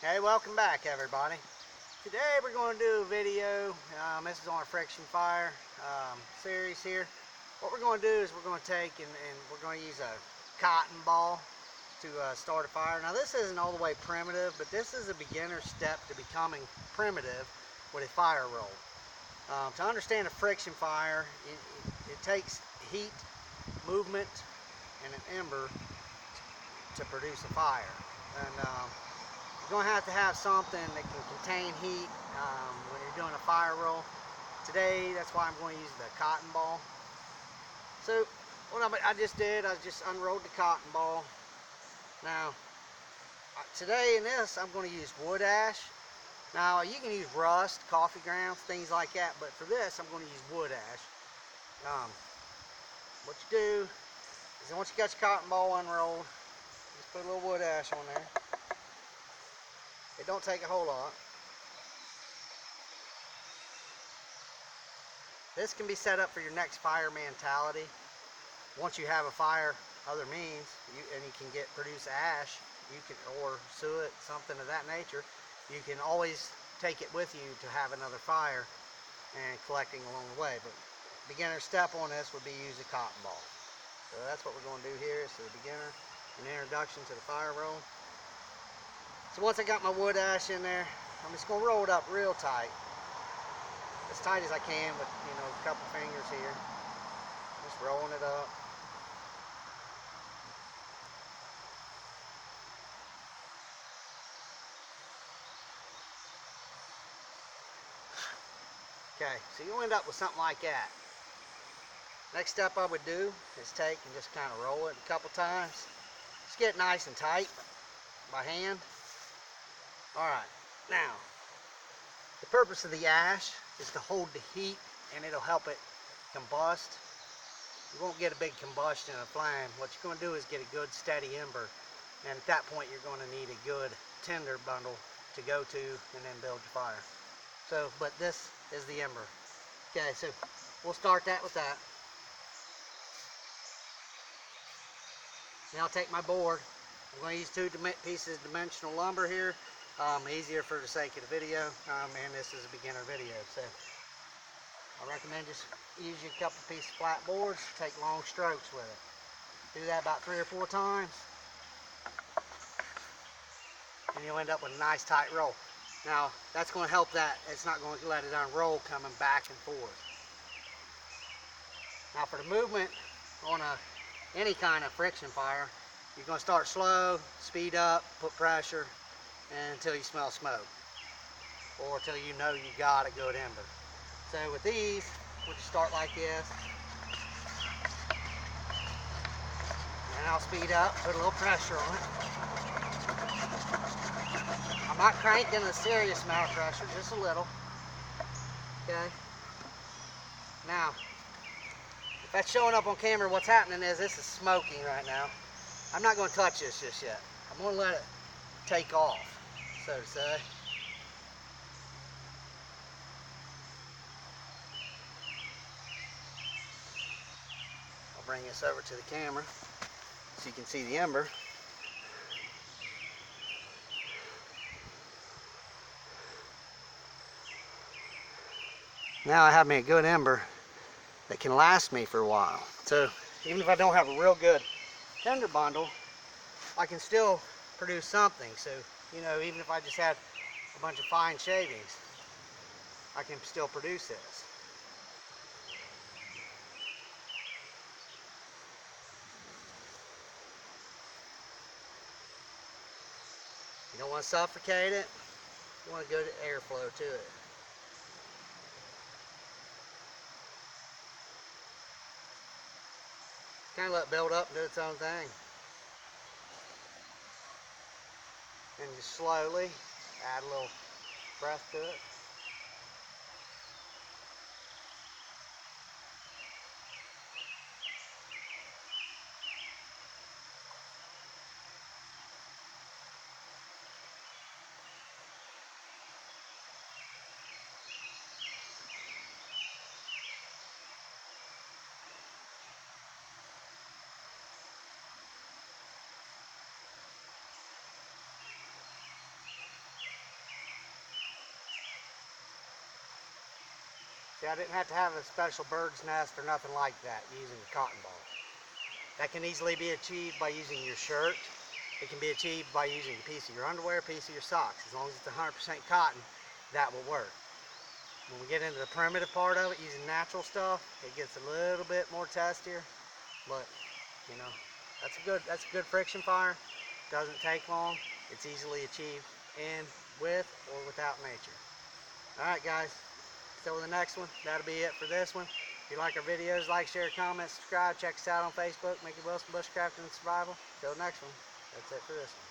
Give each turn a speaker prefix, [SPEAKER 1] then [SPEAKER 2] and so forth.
[SPEAKER 1] Hey, welcome back everybody. Today we're going to do a video. This is on our friction fire series here. What we're going to do is we're going to take and we're going to use a cotton ball to start a fire. Now this isn't all the way primitive, but this is a beginner step to becoming primitive with a fire roll. To understand a friction fire, it takes heat, movement, and an ember to produce a fire. And you're going to have something that can contain heat when you're doing a fire roll. Today, that's why I'm going to use the cotton ball. So, what I just did, I just unrolled the cotton ball. Now, today in this, I'm going to use wood ash. Now, you can use rust, coffee grounds, things like that, but for this, I'm going to use wood ash. What you do is once you got your cotton ball unrolled, just put a little wood ash on there. It don't take a whole lot. This can be set up for your next fire mentality. Once you have a fire, other means, and you can produce ash, you can, or suet, something of that nature. You can always take it with you to have another fire and collecting along the way. But beginner step on this would be use a cotton ball. So that's what we're going to do here. So the beginner, an introduction to the fire roll. So once I got my wood ash in there, I'm just going to roll it up real tight as I can with, a couple fingers here. Just rolling it up. Okay, so you'll end up with something like that. Next step I would do is take and just kind of roll it a couple times. Just get it nice and tight by hand. Alright, now, the purpose of the ash is to hold the heat and it'll help it combust. You won't get a big combustion of flame. What you're going to do is get a good steady ember, and at that point you're going to need a good tinder bundle to go to and then build your fire. So, but this is the ember. Okay, so we'll start that with that. Now I'll take my board. I'm going to use 2 pieces of dimensional lumber here. Easier for the sake of the video, and this is a beginner video, so I recommend just use a couple pieces of flat boards, take long strokes with it. Do that about 3 or 4 times, and you'll end up with a nice tight roll. Now, that's going to help that it's not going to let it unroll coming back and forth. Now for the movement on any kind of friction fire, you're going to start slow, speed up, put pressure, until you smell smoke, or until you know you got a good ember. So with these, we'll just start like this, and I'll speed up, put a little pressure on it. I'm not cranking a serious amount of pressure, just a little. Okay. Now, if that's showing up on camera, what's happening is this is smoking right now. I'm not going to touch this just yet. I'm going to let it take off, so to say. I'll bring this over to the camera so you can see the ember. Now I have me a good ember that can last me for a while. So even if I don't have a real good tinder bundle, I can still produce something. So, even if I just had a bunch of fine shavings, I can still produce this. You don't want to suffocate it. You want a good airflow to it. Kind of let it build up and do its own thing. And just slowly add a little breath to it. See, I didn't have to have a special bird's nest or nothing like that using the cotton ball. That can easily be achieved by using your shirt. It can be achieved by using a piece of your underwear, a piece of your socks. As long as it's 100% cotton, that will work. When we get into the primitive part of it, using natural stuff, it gets a little bit more testier. But, you know, that's a good friction fire. Doesn't take long. It's easily achieved in, with, or without nature. Alright guys, till the next one, that'll be it for this one. If you like our videos, like, share, comment, subscribe. Check us out on Facebook, Mickey Wilson Bushcrafting and Survival. Till the next one, that's it for this one.